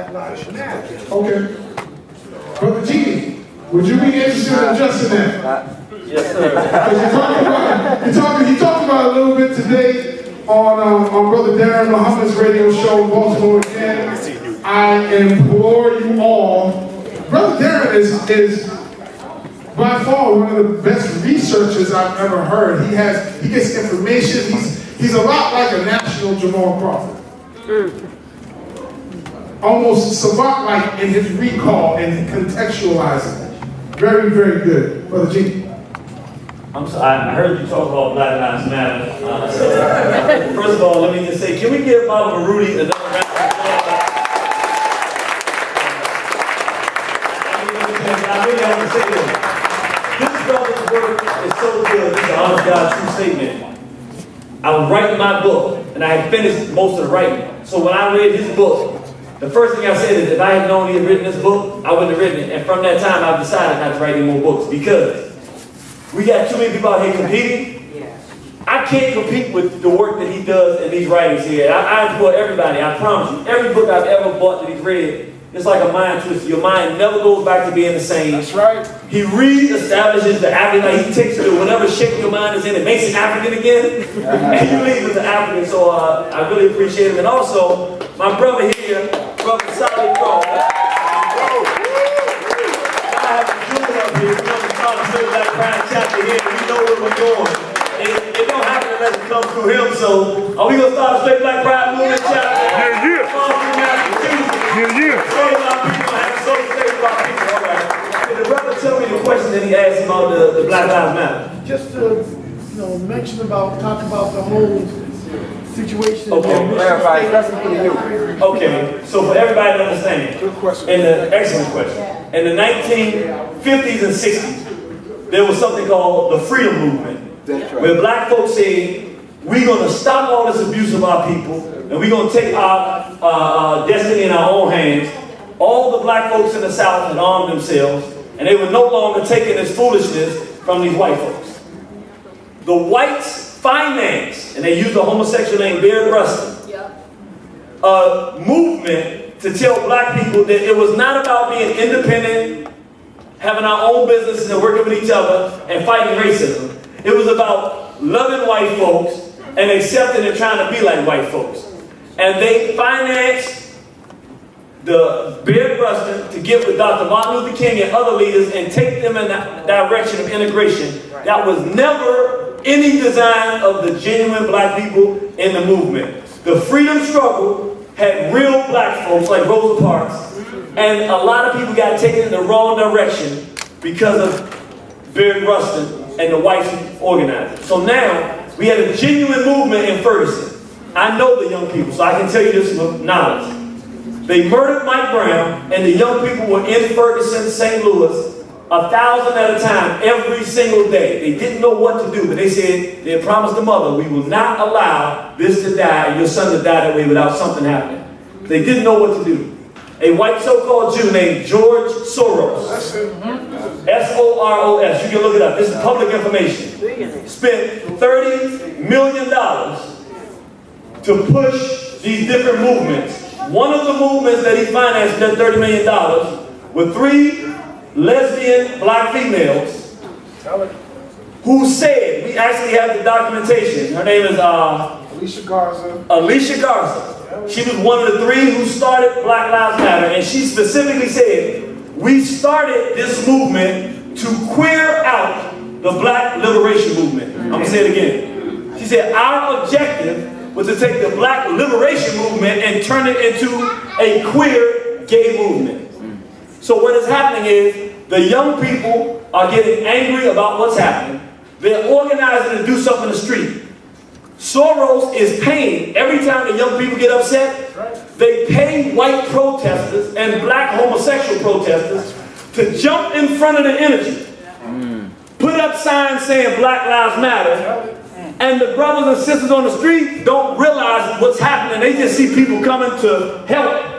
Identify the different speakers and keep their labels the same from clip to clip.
Speaker 1: Okay. Brother Genie, would you be interested in adjusting that?
Speaker 2: Yes, sir.
Speaker 1: You talked about a little bit today on Brother Darren Muhammad's radio show in Baltimore again. I implore you all. Brother Darren is by far one of the best researchers I've ever heard. He gets information. He's a lot like a national Jamal Crawford. Almost savant-like in his recall and contextualizing. Very, very good. Brother G.
Speaker 2: I'm sorry, I heard you talk about Black Lives Matter. First of all, let me just say, can we give Mwalimu Baruti another round of applause? I really have to say this. This brother's work is so good. It's an honest God true statement. I was writing my book, and I had finished most of the writing. So when I read his book, the first thing I said is, if I had known he had written this book, I wouldn't have written it. And from that time, I've decided not to write any more books because we got too many people out here competing. I can't compete with the work that he does in these writings here. I implore everybody, I promise you, every book I've ever bought that he's read, it's like a mind twist. Your mind never goes back to being the same.
Speaker 1: That's right.
Speaker 2: He re-establishes the African, like he takes it to whatever shape your mind is in, it makes it African again, and you leave it to African. So I really appreciate him. And also, my brother here, Brother Crawford. I have a junior up here. We're going to talk to that prime chapter here. We know where we're going. It don't happen unless it comes through him. So, are we going to start a straight black pride movement chapter? Yeah. Say about people, have so to say about people. All right. Can the brother tell me the question that he asked about the Black Lives Matter?
Speaker 3: Just to, mention about, talk about the whole situation.
Speaker 2: Okay, clarify, especially for the youth. Okay, so for everybody to understand,
Speaker 1: Good question.
Speaker 2: Excellent question. In the 1950s and 60s, there was something called the freedom movement,
Speaker 4: That's right.
Speaker 2: where black folks said, we're going to stop all this abuse of our people, and we're going to take our destiny in our own hands. All the black folks in the South had armed themselves, and they were no longer taking this foolishness from these white folks. The whites financed, and they used a homosexual named Beard Rustin, a movement to tell black people that it was not about being independent, having our own businesses and working with each other and fighting racism. It was about loving white folks and accepting and trying to be like white folks. And they financed the Beard Rustin to get with Dr. Martin Luther King and other leaders and take them in the direction of integration. That was never any design of the genuine black people in the movement. The freedom struggle had real black folks like Rosa Parks, and a lot of people got taken in the wrong direction because of Beard Rustin and the whites who organized it. So now, we had a genuine movement in Ferguson. I know the young people, so I can tell you this with knowledge. They murdered Mike Brown, and the young people were in Ferguson, St. Louis, 1,000 at a time, every single day. They didn't know what to do, but they said, they promised the mother, we will not allow this to die, and your son to die that way without something happening. They didn't know what to do. A white so-called Jew named George Soros, S-O-R-O-S, you can look it up, this is public information, spent $30 million to push these different movements. One of the movements that he financed, that $30 million, were 3 lesbian black females who said, we actually have the documentation, her name is
Speaker 1: Alicia Garza.
Speaker 2: Alicia Garza. She was one of the 3 who started Black Lives Matter, and she specifically said, we started this movement to queer out the black liberation movement. I'm going to say it again. She said, our objective was to take the black liberation movement and turn it into a queer gay movement. So what is happening is, the young people are getting angry about what's happening. They're organizing to do something in the street. Soros is paying, every time the young people get upset, they pay white protesters and black homosexual protesters to jump in front of the energy, put up signs saying Black Lives Matter, and the brothers and sisters on the street don't realize what's happening. They just see people coming to help.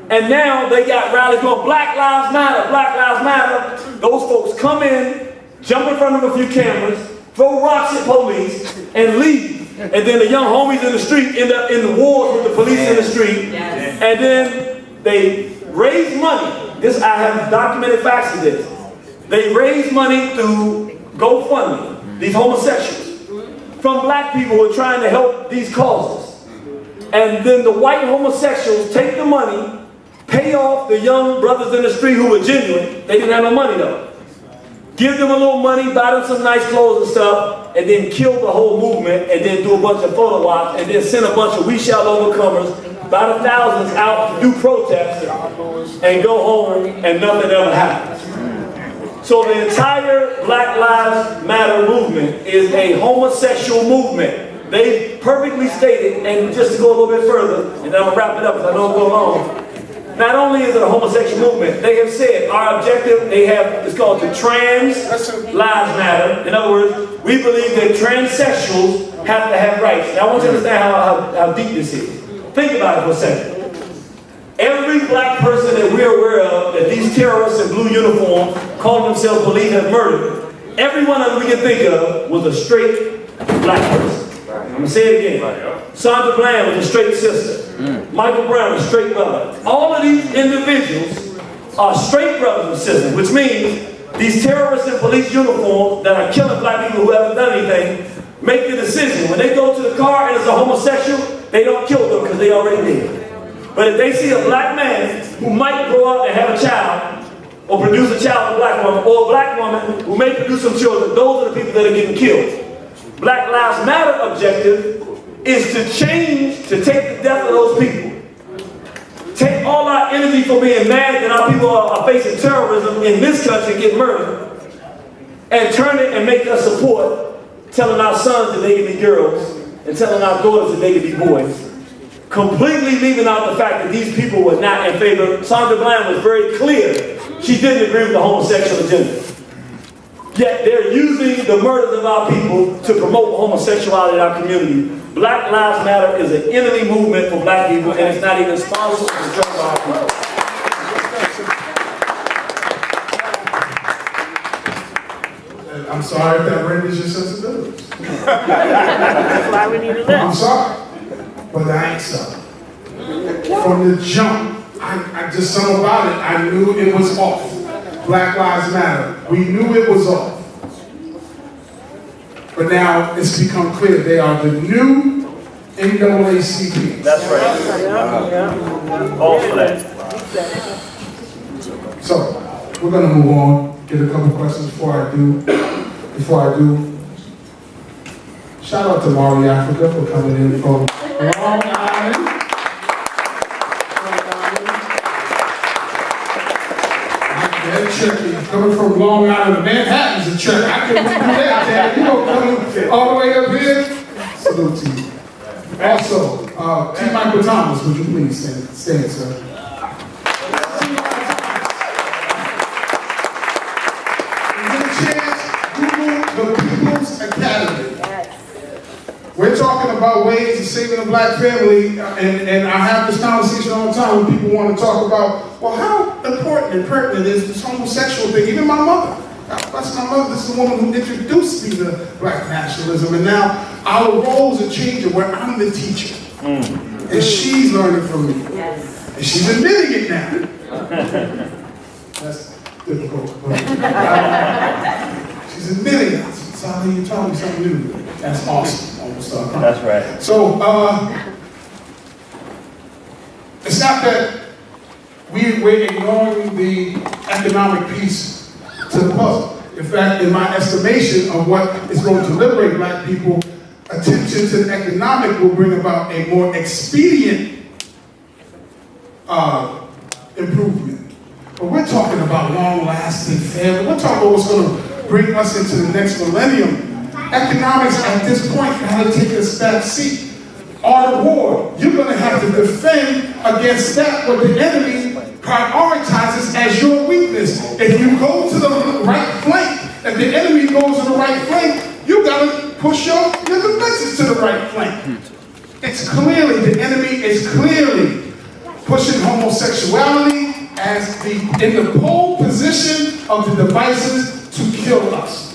Speaker 2: And now they got rallies going, Black Lives Matter, Black Lives Matter. Those folks come in, jump in front of a few cameras, throw rocks at police, and leave. And then the young homies in the street end up in the wars with the police in the street. And then they raise money. This, I have documented facts of this. They raise money through GoFundMe, these homosexuals, from black people who are trying to help these causes. And then the white homosexuals take the money, pay off the young brothers in the street who were genuine. They didn't have no money though. Give them a little money, buy them some nice clothes and stuff, and then kill the whole movement, and then do a bunch of photo ops, and then send a bunch of We Shall Overcomers by the thousands out to do protests and go home, and nothing ever happens. So the entire Black Lives Matter movement is a homosexual movement. They perfectly stated, and just to go a little bit further, and then I'm going to wrap it up because I know it's going long. Not only is it a homosexual movement, they have said our objective, it's called the Trans Lives Matter. In other words, we believe that transsexuals have to have rights. Now I want you to understand how deep this is. Think about it for a second. Every black person that we're aware of, that these terrorists in blue uniforms calling themselves police have murdered, every one of them we can think of was a straight black person. I'm going to say it again. Sandra Bland was a straight sister. Michael Brown was a straight brother. All of these individuals are straight brothers and sisters, which means these terrorists in police uniforms that are killing black people who haven't done anything make the decision. When they go to the car and it's a homosexual, they don't kill them because they already did. But if they see a black man who might grow up and have a child, or produce a child with a black woman, or a black woman who may produce some children, those are the people that are getting killed. Black Lives Matter objective is to change, to take the death of those people. Take all our energy for being mad that our people are facing terrorism in this country and get murdered, and turn it and make us support telling our sons that they can be girls and telling our daughters that they can be boys. Completely leaving out the fact that these people were not in favor. Sandra Bland was very clear. She didn't agree with the homosexual agenda. Yet they're using the murders of our people to promote homosexuality in our community. Black Lives Matter is an enemy movement for black people, and it's not even sponsored to judge our people.
Speaker 1: I'm sorry if that renders your sensibilities.
Speaker 4: That's why we need to live.
Speaker 1: I'm sorry, but I ain't sorry. From the jump, I just something about it, I knew it was off. Black Lives Matter. We knew it was off. But now it's become clear they are the new NAACP.
Speaker 2: That's right. All for that.
Speaker 1: So, we're going to move on, get a couple questions before I do. Shout out to Mari Africa for coming in from Long Island. Tricky. Coming from Long Island, Manhattan's a trick. I couldn't do that, Dad. You don't come all the way up here. Salute to you. Also, T. Michael Thomas, would you please stand, sir? Get a chance, Google the People's Academy. We're talking about ways of saving a black family, and I have this conversation all the time when people want to talk about, well, how important and pertinent is this homosexual thing? Even my mother. That's my mother. This is the woman who introduced me to black nationalism, and now our roles are changing where I'm the teacher, and she's learning from me, and she's admitting it now. That's difficult. She's admitting it. Sally, you taught me something new. That's awesome.
Speaker 2: That's right.
Speaker 1: So, it's not that we're ignoring the economic piece to the puzzle. In fact, in my estimation of what is going to liberate black people, attention to the economic will bring about a more expedient improvement. But we're talking about long-lasting family. We're talking about what's going to bring us into the next millennium. Economics at this point got to take a back seat. Art of war, you're going to have to defend against that what the enemy prioritizes as your weakness. If you go to the right flank, if the enemy goes to the right flank, you got to push your defenses to the right flank. It's clearly, the enemy is clearly pushing homosexuality as in the pole position of the devices to kill us.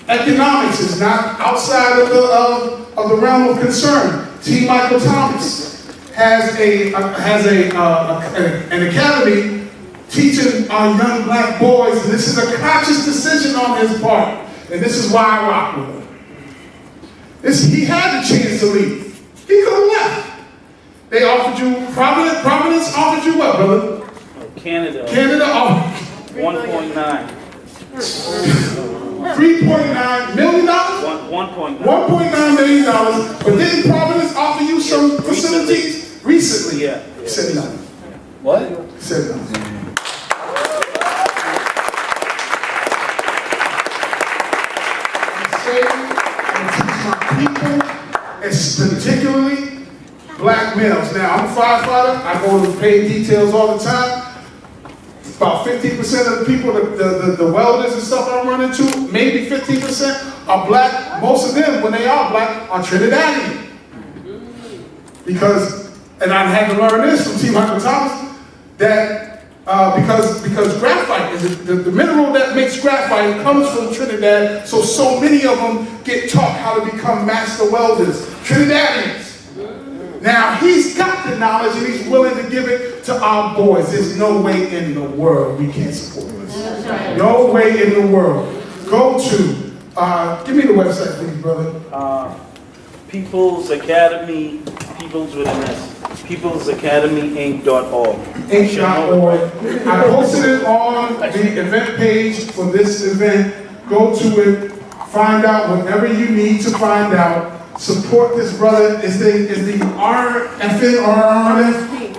Speaker 1: Economics is not outside of the realm of concern. T. Michael Thomas has an academy teaching our young black boys, and this is a conscious decision on his part, and this is why I rock with him. He had the chance to leave. He could have left. They offered you, Providence offered you what, brother?
Speaker 4: Canada
Speaker 1: offered
Speaker 4: 1.9.
Speaker 1: $3.9 million?
Speaker 4: 1.9.
Speaker 1: $1.9 million, but didn't Providence offer you some facilities? Recently?
Speaker 4: Yeah.
Speaker 1: He said no.
Speaker 4: What?
Speaker 1: He said no. People, particularly black males. Now, I'm a firefighter. I go to paid details all the time. About 15% of the people, the welders and stuff I run into, maybe 15% are black. Most of them, when they are black, are Trinidadian. Because, and I had to learn this from T. Michael Thomas, that because graphite is the mineral that makes graphite comes from Trinidad, so many of them get taught how to become master welders, Trinidadians. Now he's got the knowledge and he's willing to give it to our boys. There's no way in the world we can't support this. No way in the world. Go to give me the website, please, brother.
Speaker 4: People's Academy, People's with an S. PeoplesAcademyInc.org.
Speaker 1: Inc.org. I posted it on the event page for this event. Go to it, find out whatever you need to find out. Support this brother. Is the RFN or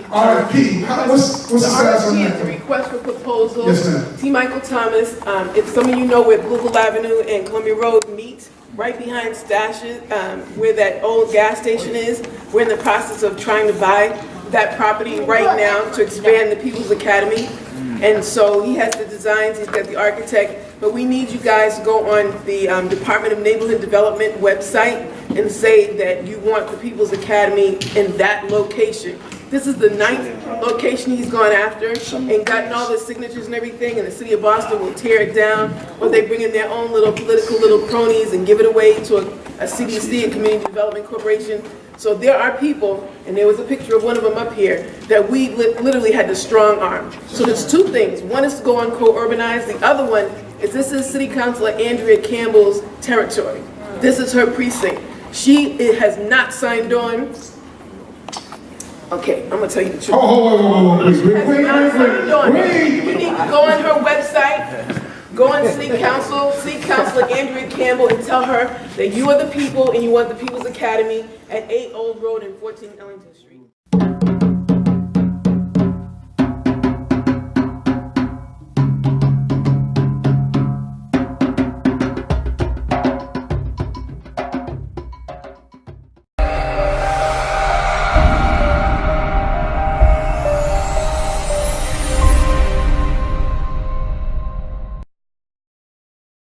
Speaker 1: RFP? What's the status on
Speaker 5: RFP
Speaker 1: that?
Speaker 5: is a request for proposal.
Speaker 1: Yes, ma'am.
Speaker 5: T. Michael Thomas, if some of you know where Google Avenue and Columbia Road meet, right behind Stashes, where that old gas station is, we're in the process of trying to buy that property right now to expand the People's Academy. And so he has the designs, he's got the architect, but we need you guys to go on the Department of Neighborhood Development website and say that you want the People's Academy in that location. This is the 9th location he's gone after and gotten all the signatures and everything, and the city of Boston will tear it down, or they bring in their own little political cronies and give it away to a CDC, a Community Development Corporation. So there are people, and there was a picture of one of them up here, that we literally had to strong arm. So there's two things. One is to go on co-urbanize. The other one is this is City Councilor Andrea Campbell's territory. This is her precinct. She has not signed on. Okay, I'm going to tell you the truth.
Speaker 1: Wait.
Speaker 5: You need to go on her website, go on City Councilor Andrea Campbell, and tell her that you are the people and you want the People's Academy at 8 Old Road and 14 Ellington Street.